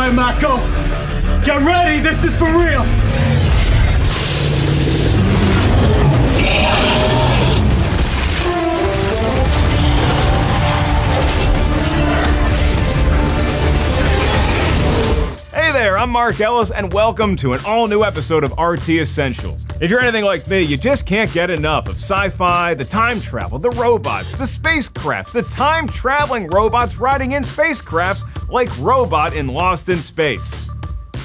Alright, Mako. Get ready, this is for real. Hey there, I'm Mark Ellis, and welcome to an all-new episode of RT Essentials. If you're anything like me, you just can't get enough of sci-fi, the time travel, the robots, the spacecrafts, the time-traveling robots riding in spacecrafts like Robot in Lost in Space.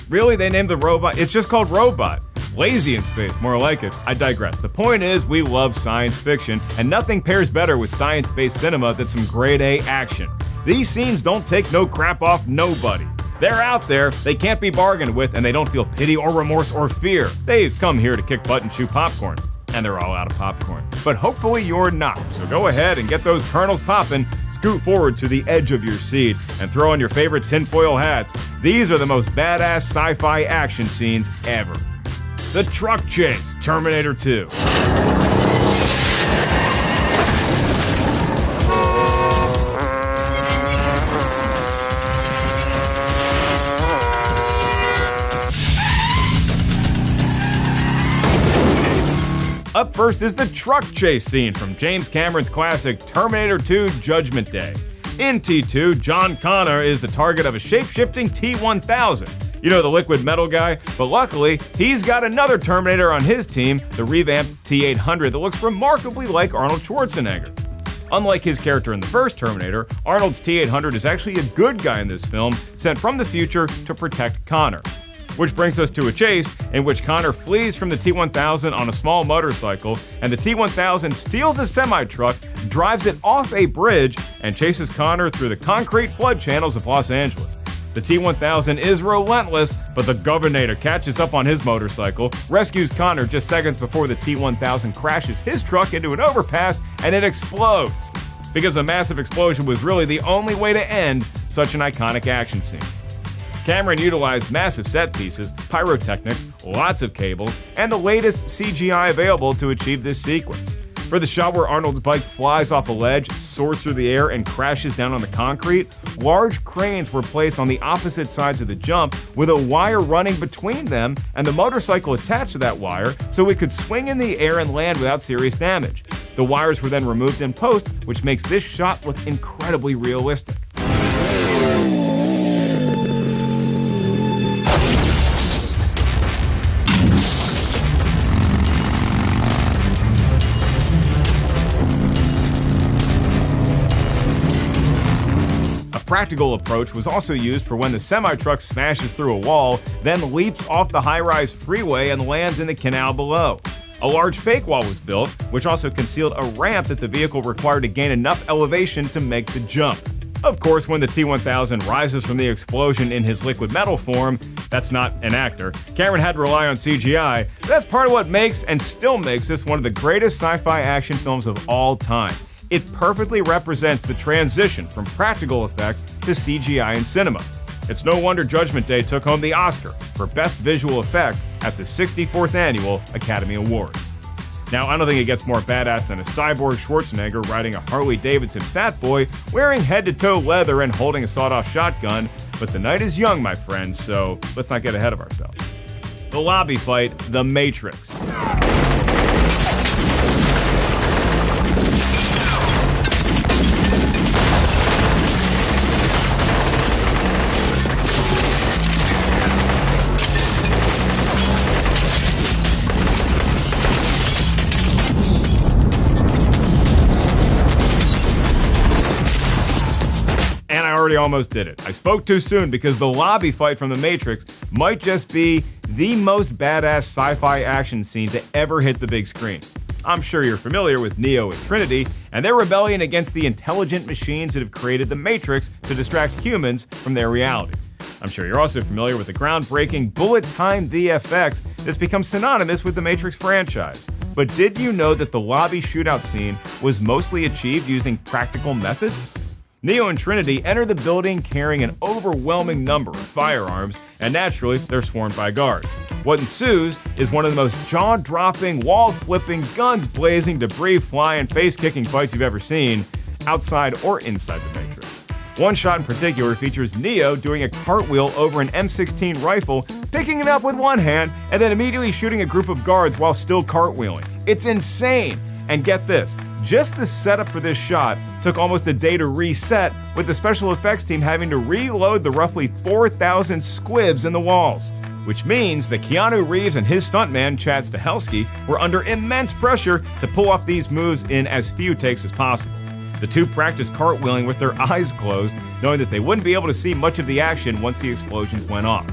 Really, they named the robot? It's just called Robot. Lazy in space, more like it. I digress. The point is, we love science fiction, and nothing pairs better with science-based cinema than some grade-A action. These scenes don't take no crap off nobody. They're out there, they can't be bargained with, and they don't feel pity or remorse or fear. They've come here to kick butt and chew popcorn. And they're all out of popcorn. But hopefully you're not. So go ahead and get those kernels popping, scoot forward to the edge of your seat, and throw on your favorite tinfoil hats. These are the most badass sci-fi action scenes ever. The Truck Chase, Terminator 2. Up first is the truck chase scene from James Cameron's classic Terminator 2 Judgment Day. In T2, John Connor is the target of a shape-shifting T-1000. You know, the liquid metal guy? But luckily, he's got another Terminator on his team, the revamped T-800 that looks remarkably like Arnold Schwarzenegger. Unlike his character in the first Terminator, Arnold's T-800 is actually a good guy in this film, sent from the future to protect Connor. Which brings us to a chase in which Connor flees from the T-1000 on a small motorcycle, and the T-1000 steals a semi-truck, drives it off a bridge, and chases Connor through the concrete flood channels of Los Angeles. The T-1000 is relentless, but the Governator catches up on his motorcycle, rescues Connor just seconds before the T-1000 crashes his truck into an overpass, and it explodes. Because a massive explosion was really the only way to end such an iconic action scene. Cameron utilized massive set pieces, pyrotechnics, lots of cables, and the latest CGI available to achieve this sequence. For the shot where Arnold's bike flies off a ledge, soars through the air, and crashes down on the concrete, large cranes were placed on the opposite sides of the jump with a wire running between them and the motorcycle attached to that wire so it could swing in the air and land without serious damage. The wires were then removed in post, which makes this shot look incredibly realistic. Practical approach was also used for when the semi-truck smashes through a wall, then leaps off the high-rise freeway and lands in the canal below. A large fake wall was built, which also concealed a ramp that the vehicle required to gain enough elevation to make the jump. Of course, when the T-1000 rises from the explosion in his liquid metal form, that's not an actor, Cameron had to rely on CGI. That's part of what makes and still makes this one of the greatest sci-fi action films of all time. It perfectly represents the transition from practical effects to CGI in cinema. It's no wonder Judgment Day took home the Oscar for Best Visual Effects at the 64th Annual Academy Awards. Now, I don't think it gets more badass than a cyborg Schwarzenegger riding a Harley-Davidson Fat Boy, wearing head-to-toe leather and holding a sawed-off shotgun, but the night is young, my friends, so let's not get ahead of ourselves. The lobby fight, The Matrix. Already almost did it. I spoke too soon because the lobby fight from The Matrix might just be the most badass sci-fi action scene to ever hit the big screen. I'm sure you're familiar with Neo and Trinity and their rebellion against the intelligent machines that have created the Matrix to distract humans from their reality. I'm sure you're also familiar with the groundbreaking bullet-time VFX that's become synonymous with the Matrix franchise. But did you know that the lobby shootout scene was mostly achieved using practical methods? Neo and Trinity enter the building carrying an overwhelming number of firearms, and naturally, they're swarmed by guards. What ensues is one of the most jaw-dropping, wall-flipping, guns-blazing, debris-flying, face-kicking fights you've ever seen, outside or inside the Matrix. One shot in particular features Neo doing a cartwheel over an M16 rifle, picking it up with one hand, and then immediately shooting a group of guards while still cartwheeling. It's insane! And get this, just the setup for this shot took almost a day to reset, with the special effects team having to reload the roughly 4,000 squibs in the walls. Which means that Keanu Reeves and his stuntman, Chad Stahelski, were under immense pressure to pull off these moves in as few takes as possible. The two practiced cartwheeling with their eyes closed, knowing that they wouldn't be able to see much of the action once the explosions went off.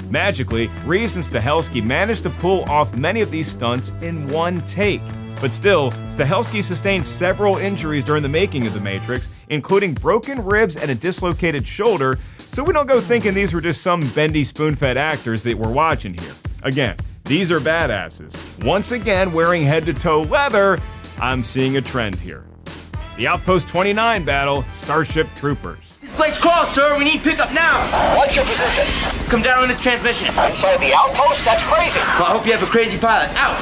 Magically, Reeves and Stahelski managed to pull off many of these stunts in one take. But still, Stahelski sustained several injuries during the making of The Matrix, including broken ribs and a dislocated shoulder, so we don't go thinking these were just some bendy spoon-fed actors that we're watching here. Again, these are badasses. Once again, wearing head-to-toe leather, I'm seeing a trend here. The Outpost 29 battle, Starship Troopers. Place closed, sir. We need pickup now. What's your position? Come down on this transmission. Inside the outpost? That's crazy. Well, I hope you have a crazy pilot. Out.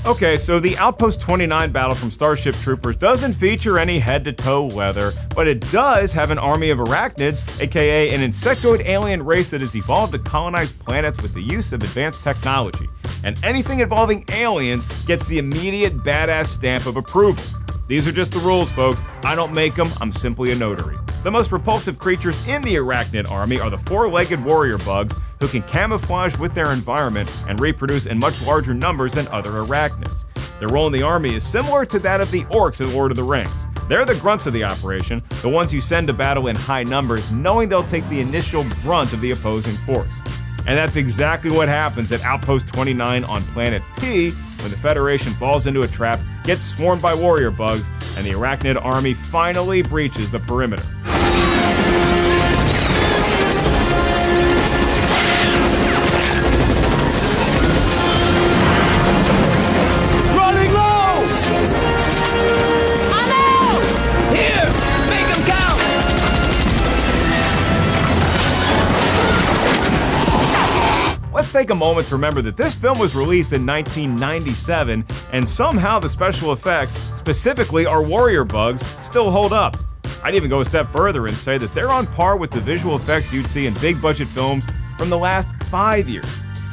Okay, so the Outpost 29 battle from Starship Troopers doesn't feature any head-to-toe leather, but it does have an army of arachnids, aka an insectoid alien race that has evolved to colonize planets with the use of advanced technology. And anything involving aliens gets the immediate badass stamp of approval. These are just the rules, folks. I don't make them, I'm simply a notary. The most repulsive creatures in the arachnid army are the four-legged warrior bugs, who can camouflage with their environment and reproduce in much larger numbers than other arachnids. Their role in the army is similar to that of the orcs in Lord of the Rings. They're the grunts of the operation, the ones you send to battle in high numbers, knowing they'll take the initial brunt of the opposing force. And that's exactly what happens at Outpost 29 on Planet P, when the Federation falls into a trap, gets swarmed by warrior bugs, and the arachnid army finally breaches the perimeter. Running low! I'm out! Here! Make them count! Let's take a moment to remember that this film was released in 1997, and somehow the special effects, specifically our warrior bugs, still hold up. I'd even go a step further and say that they're on par with the visual effects you'd see in big-budget films from the last 5 years.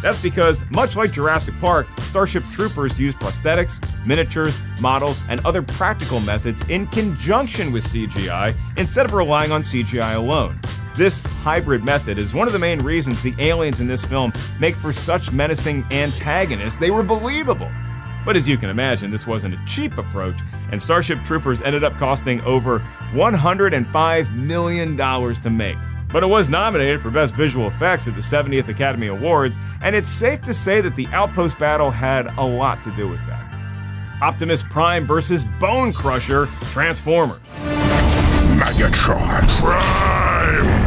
That's because, much like Jurassic Park, Starship Troopers use prosthetics, miniatures, models, and other practical methods in conjunction with CGI instead of relying on CGI alone. This hybrid method is one of the main reasons the aliens in this film make for such menacing antagonists. They were believable. But as you can imagine, this wasn't a cheap approach, and Starship Troopers ended up costing over $105 million to make. But it was nominated for Best Visual Effects at the 70th Academy Awards, and it's safe to say that the Outpost battle had a lot to do with that. Optimus Prime versus Bone Crusher Transformers. Megatron Prime!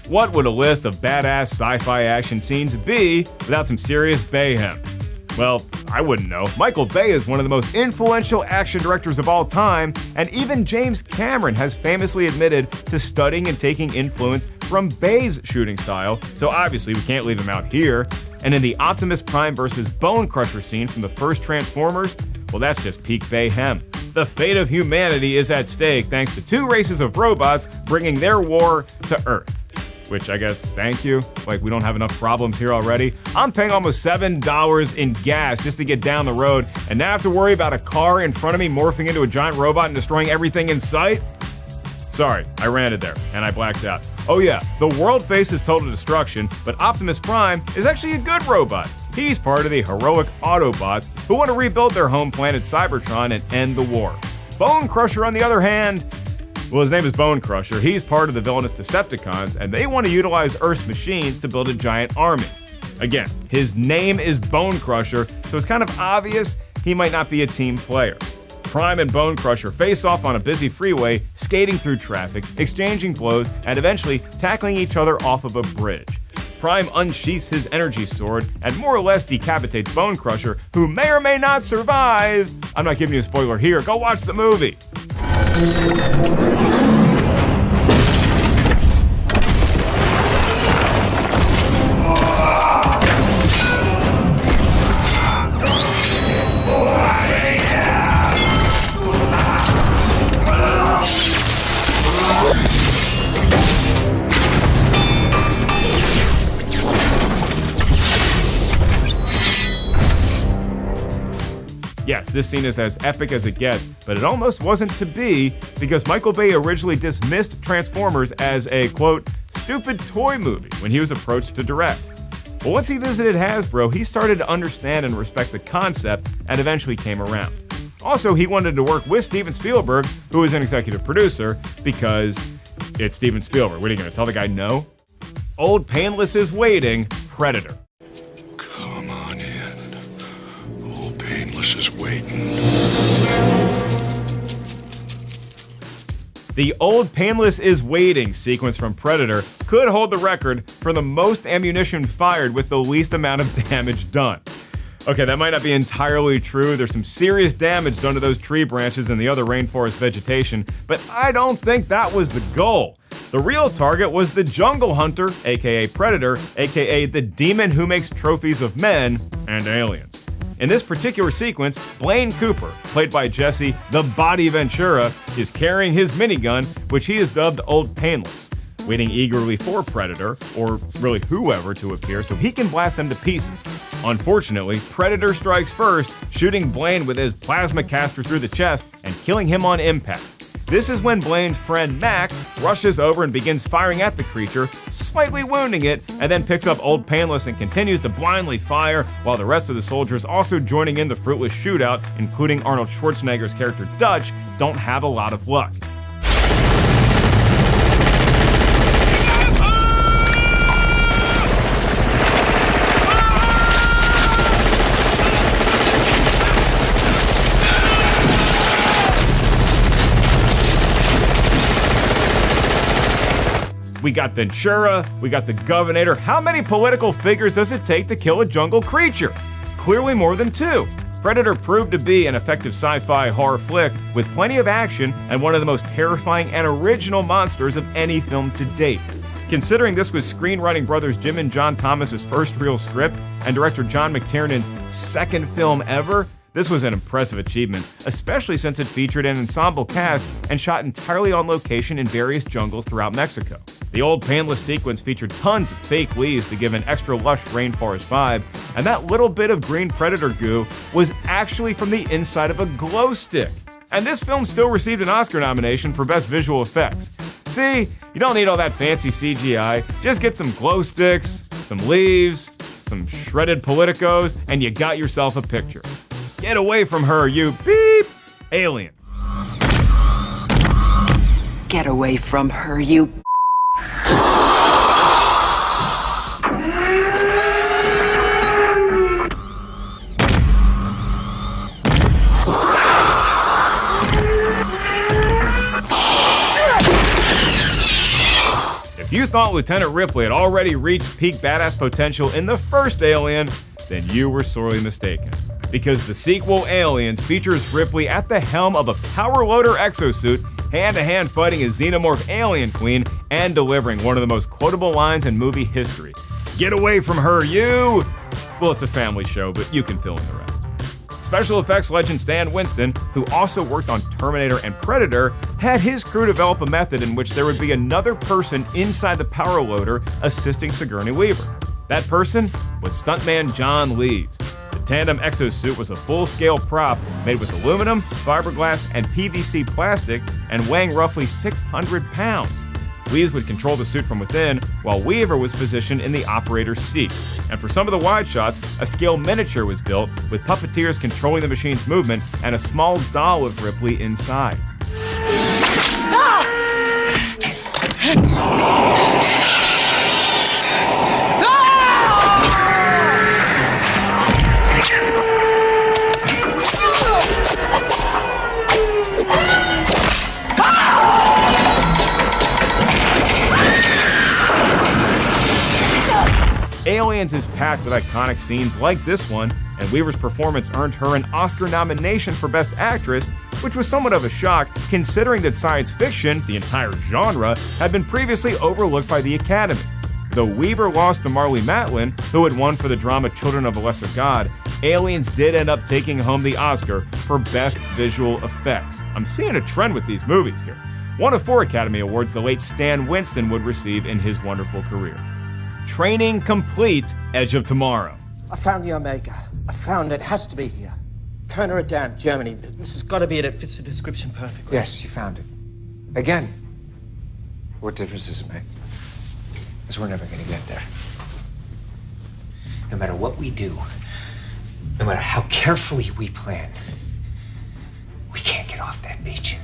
What would a list of badass sci-fi action scenes be without some serious bayhem? Well, I wouldn't know. Michael Bay is one of the most influential action directors of all time, and even James Cameron has famously admitted to studying and taking influence from Bay's shooting style, so obviously we can't leave him out here. And in the Optimus Prime versus Bone Crusher scene from the first Transformers, well, that's just peak Bayhem. The fate of humanity is at stake thanks to two races of robots bringing their war to Earth. Which I guess, thank you. Like, we don't have enough problems here already. I'm paying almost $7 in gas just to get down the road, and now I have to worry about a car in front of me morphing into a giant robot and destroying everything in sight? Sorry, I ranted there, and I blacked out. Oh yeah, the world faces total destruction, but Optimus Prime is actually a good robot. He's part of the heroic Autobots who want to rebuild their home planet Cybertron and end the war. Bone Crusher, on the other hand, well, his name is Bone Crusher. He's part of the villainous Decepticons, and they want to utilize Earth's machines to build a giant army. Again, his name is Bone Crusher, so it's kind of obvious he might not be a team player. Prime and Bone Crusher face off on a busy freeway, skating through traffic, exchanging blows, and eventually tackling each other off of a bridge. Prime unsheaths his energy sword and more or less decapitates Bone Crusher, who may or may not survive. I'm not giving you a spoiler here, go watch the movie. Yes, this scene is as epic as it gets, but it almost wasn't to be because Michael Bay originally dismissed Transformers as a, quote, stupid toy movie when he was approached to direct. But once he visited Hasbro, he started to understand and respect the concept and eventually came around. Also, he wanted to work with Steven Spielberg, who is an executive producer, because it's Steven Spielberg. What are you going to tell the guy no? Old Painless is waiting, Predator. Come on in. Old Painless is waiting. The Old Painless is waiting sequence from Predator could hold the record for the most ammunition fired with the least amount of damage done. Okay, that might not be entirely true. There's some serious damage done to those tree branches and the other rainforest vegetation, but I don't think that was the goal. The real target was the Jungle Hunter, aka Predator, aka the demon who makes trophies of men and aliens. In this particular sequence, Blaine Cooper, played by Jesse the Body Ventura, is carrying his minigun, which he has dubbed Old Painless, waiting eagerly for Predator, or really whoever, to appear so he can blast them to pieces. Unfortunately, Predator strikes first, shooting Blaine with his plasma caster through the chest and killing him on impact. This is when Blaine's friend Mac rushes over and begins firing at the creature, slightly wounding it, and then picks up Old Painless and continues to blindly fire, while the rest of the soldiers also joining in the fruitless shootout, including Arnold Schwarzenegger's character Dutch, don't have a lot of luck. We got Ventura, we got the Governator. How many political figures does it take to kill a jungle creature? Clearly more than 2. Predator proved to be an effective sci-fi horror flick with plenty of action and one of the most terrifying and original monsters of any film to date. Considering this was screenwriting brothers Jim and John Thomas's first real script and director John McTiernan's second film ever, this was an impressive achievement, especially since it featured an ensemble cast and shot entirely on location in various jungles throughout Mexico. The Old Painless sequence featured tons of fake leaves to give an extra lush rainforest vibe, and that little bit of green Predator goo was actually from the inside of a glow stick. And this film still received an Oscar nomination for Best Visual Effects. See, you don't need all that fancy CGI, just get some glow sticks, some leaves, some shredded politicos, and you got yourself a picture. Get away from her, you beep alien. Get away from her, you. If you thought Lieutenant Ripley had already reached peak badass potential in the first Alien, then you were sorely mistaken. Because the sequel, Aliens, features Ripley at the helm of a power loader exosuit, hand-to-hand fighting a xenomorph alien queen, and delivering one of the most quotable lines in movie history. Get away from her, you! Well, it's a family show, but you can fill in the rest. Special effects legend Stan Winston, who also worked on Terminator and Predator, had his crew develop a method in which there would be another person inside the power loader assisting Sigourney Weaver. That person was stuntman John Lees. The tandem exosuit was a full-scale prop made with aluminum, fiberglass, and PVC plastic and weighing roughly 600 pounds. Weaves would control the suit from within, while Weaver was positioned in the operator's seat. And for some of the wide shots, a scale miniature was built, with puppeteers controlling the machine's movement and a small doll of Ripley inside. Aliens is packed with iconic scenes like this one, and Weaver's performance earned her an Oscar nomination for Best Actress, which was somewhat of a shock considering that science fiction, the entire genre, had been previously overlooked by the Academy. Though Weaver lost to Marlee Matlin, who had won for the drama Children of a Lesser God, Aliens did end up taking home the Oscar for Best Visual Effects. I'm seeing a trend with these movies here. One of 4 Academy Awards the late Stan Winston would receive in his wonderful career. Training complete, Edge of Tomorrow. I found the Omega. I found it. It has to be here. Kerner Dam, Germany. This has got to be it. It fits the description perfectly. Yes, you found it. Again. What difference does it make? Because we're never going to get there. No matter what we do, no matter how carefully we plan, we can't get off that beach.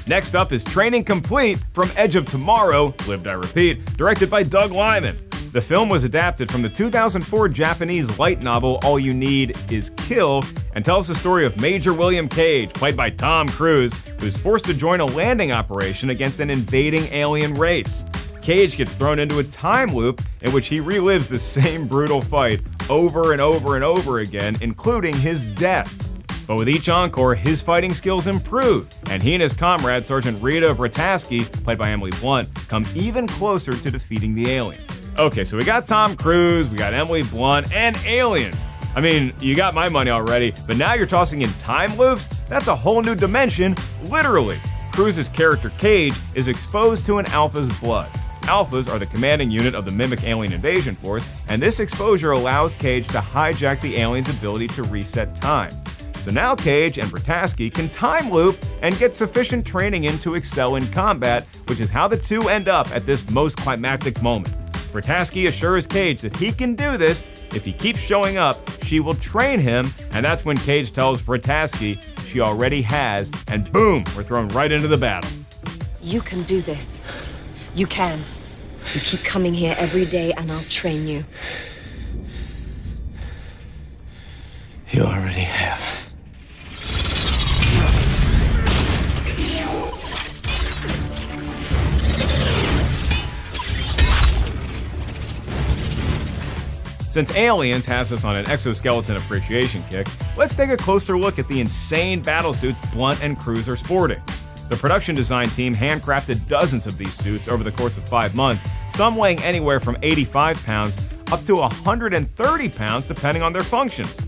Next up is Training Complete from Edge of Tomorrow, Lived I Repeat, directed by Doug Liman. The film was adapted from the 2004 Japanese light novel All You Need Is Kill and tells the story of Major William Cage, played by Tom Cruise, who's forced to join a landing operation against an invading alien race. Cage gets thrown into a time loop in which he relives the same brutal fight over and over and over again, including his death. But with each encore, his fighting skills improve, and he and his comrade, Sergeant Rita Vrataski, played by Emily Blunt, come even closer to defeating the alien. Okay, so we got Tom Cruise, we got Emily Blunt, and aliens. I mean, you got my money already, but now you're tossing in time loops? That's a whole new dimension, literally. Cruise's character Cage is exposed to an Alpha's blood. Alphas are the commanding unit of the Mimic Alien Invasion Force, and this exposure allows Cage to hijack the alien's ability to reset time. So now Cage and Vrataski can time loop and get sufficient training in to excel in combat, which is how the two end up at this most climactic moment. Vrataski assures Cage that he can do this. If he keeps showing up, she will train him, and that's when Cage tells Vrataski she already has, and boom, we're thrown right into the battle. You can do this. You can. You keep coming here every day and I'll train you. You already have. Since Aliens has us on an exoskeleton appreciation kick, let's take a closer look at the insane battlesuits Blunt and Cruise are sporting. The production design team handcrafted dozens of these suits over the course of 5 months, some weighing anywhere from 85 pounds up to 130 pounds depending on their functions.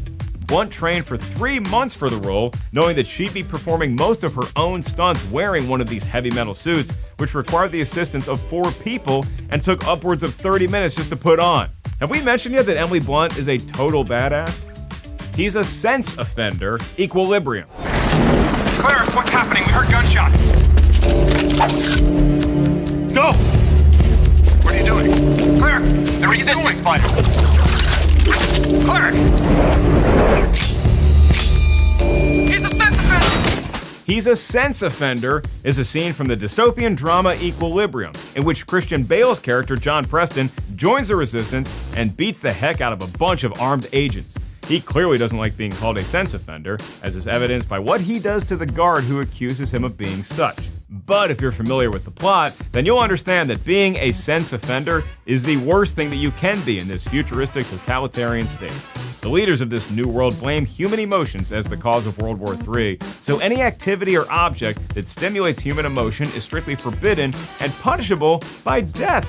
Blunt trained for 3 months for the role, knowing that she'd be performing most of her own stunts wearing one of these heavy metal suits, which required the assistance of 4 people and took upwards of 30 minutes just to put on. Have we mentioned yet that Emily Blunt is a total badass? He's a sense offender, Equilibrium. Cleric, what's happening? We heard gunshots. Go! What are you doing? Cleric, the resistance fighter. Cleric! He's a sense offender! He's a sense offender is a scene from the dystopian drama Equilibrium, in which Christian Bale's character John Preston joins the resistance and beats the heck out of a bunch of armed agents. He clearly doesn't like being called a sense offender, as is evidenced by what he does to the guard who accuses him of being such. But if you're familiar with the plot, then you'll understand that being a sense offender is the worst thing that you can be in this futuristic totalitarian state. The leaders of this new world blame human emotions as the cause of World War III, so any activity or object that stimulates human emotion is strictly forbidden and punishable by death.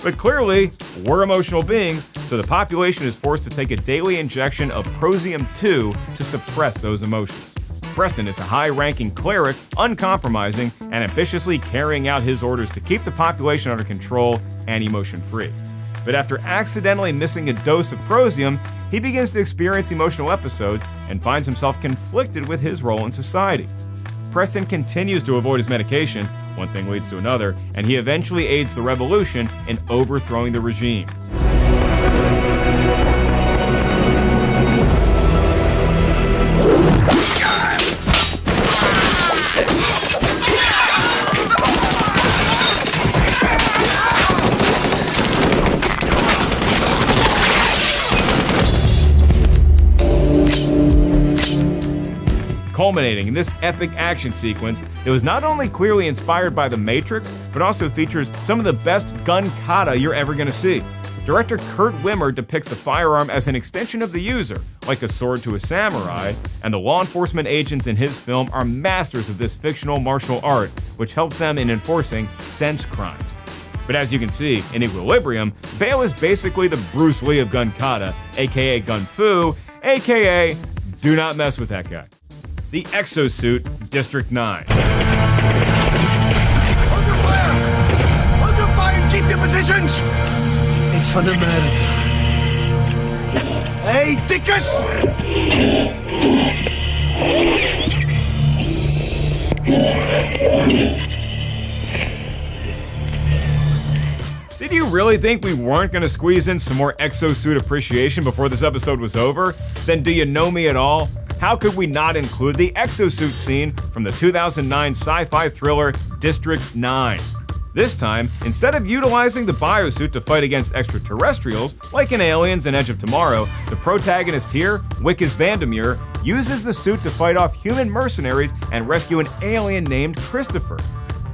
But clearly, we're emotional beings, so the population is forced to take a daily injection of Prosium-2 to suppress those emotions. Preston is a high-ranking cleric, uncompromising, and ambitiously carrying out his orders to keep the population under control and emotion-free. But after accidentally missing a dose of Prosium, he begins to experience emotional episodes and finds himself conflicted with his role in society. Preston continues to avoid his medication, One thing leads to another, and he eventually aids the revolution in overthrowing the regime. Culminating in this epic action sequence, it was not only clearly inspired by The Matrix, but also features some of the best gun kata you're ever gonna see. Director Kurt Wimmer depicts the firearm as an extension of the user, like a sword to a samurai, and the law enforcement agents in his film are masters of this fictional martial art, which helps them in enforcing sense crimes. But as you can see, in Equilibrium, Bale is basically the Bruce Lee of gun kata, aka Gun Fu, aka do not mess with that guy. The Exosuit, District 9. Hold your fire! Hold your fire and keep your positions! It's fundamental. Hey, Dickus! Did you really think we weren't going to squeeze in some more Exosuit appreciation before this episode was over? Then do you know me at all? How could we not include the Exosuit scene from the 2009 sci-fi thriller District 9? This time, instead of utilizing the biosuit to fight against extraterrestrials, like in Aliens and Edge of Tomorrow, the protagonist here, Wikus Vandermeer, uses the suit to fight off human mercenaries and rescue an alien named Christopher.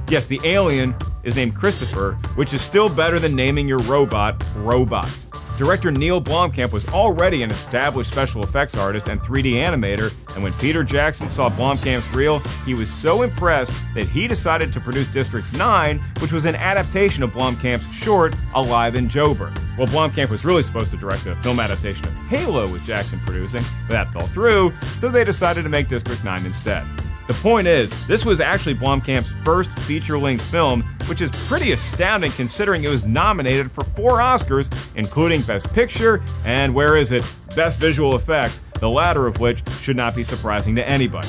Yes, the alien is named Christopher, which is still better than naming your robot Robot. Director Neil Blomkamp was already an established special effects artist and 3D animator, and when Peter Jackson saw Blomkamp's reel, he was so impressed that he decided to produce District 9, which was an adaptation of Blomkamp's short, Alive in Joburg. Well, Blomkamp was really supposed to direct a film adaptation of Halo with Jackson producing, but that fell through, so they decided to make District 9 instead. The point is, this was actually Blomkamp's first feature-length film, which is pretty astounding considering it was nominated for 4 Oscars, including Best Picture and, where is it, Best Visual Effects, the latter of which should not be surprising to anybody.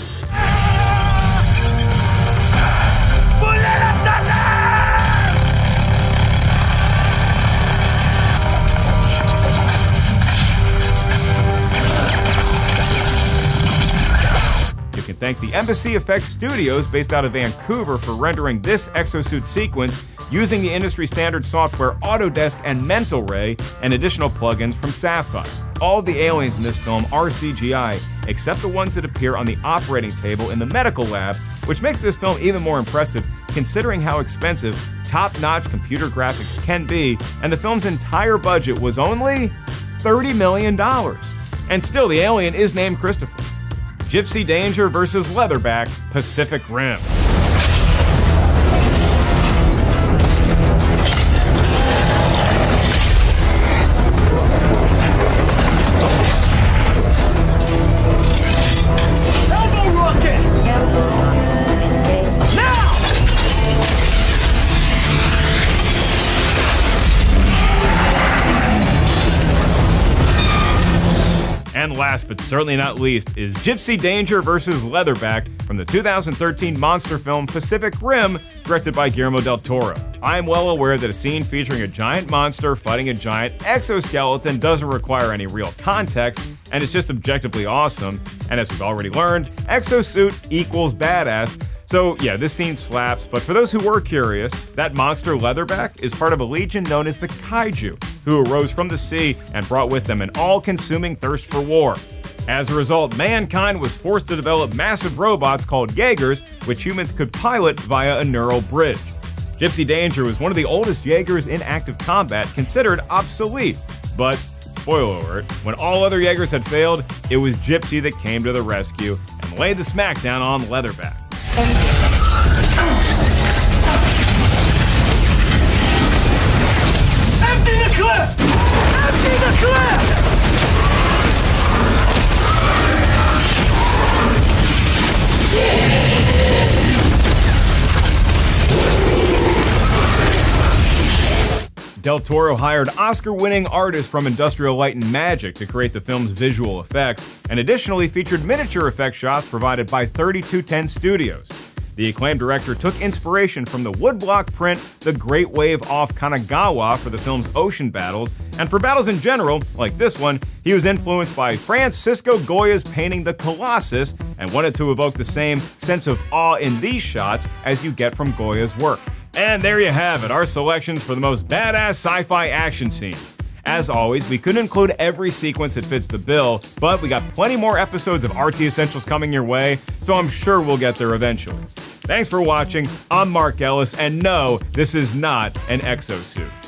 Thank the Embassy Effects Studios based out of Vancouver for rendering this exosuit sequence using the industry standard software Autodesk and Mental Ray and additional plugins from Sapphire. All of the aliens in this film are CGI, except the ones that appear on the operating table in the medical lab, which makes this film even more impressive considering how expensive top-notch computer graphics can be, and the film's entire budget was only $30 million. And still, the alien is named Christopher. Gypsy Danger vs. Leatherback, Pacific Rim. Elbow rocket! Now! And last but certainly not least is Gypsy Danger vs. Leatherback from the 2013 monster film Pacific Rim, directed by Guillermo del Toro. I am well aware that a scene featuring a giant monster fighting a giant exoskeleton doesn't require any real context, and it's just objectively awesome, and as we've already learned, exosuit equals badass. So yeah, this scene slaps, but for those who were curious, that monster Leatherback is part of a legion known as the Kaiju, who arose from the sea and brought with them an all-consuming thirst for war. As a result, mankind was forced to develop massive robots called Jaegers, which humans could pilot via a neural bridge. Gypsy Danger was one of the oldest Jaegers in active combat, considered obsolete, but spoiler alert, when all other Jaegers had failed, it was Gypsy that came to the rescue and laid the smackdown on Leatherback. Empty the clip! Empty the clip! Del Toro hired Oscar-winning artists from Industrial Light and Magic to create the film's visual effects, and additionally featured miniature effect shots provided by 3210 Studios. The acclaimed director took inspiration from the woodblock print The Great Wave off Kanagawa for the film's ocean battles, and for battles in general, like this one, he was influenced by Francisco Goya's painting The Colossus and wanted to evoke the same sense of awe in these shots as you get from Goya's work. And there you have it, our selections for the most badass sci-fi action scenes. As always, we couldn't include every sequence that fits the bill, but we got plenty more episodes of RT Essentials coming your way, so I'm sure we'll get there eventually. Thanks for watching, I'm Mark Ellis, and no, this is not an exosuit.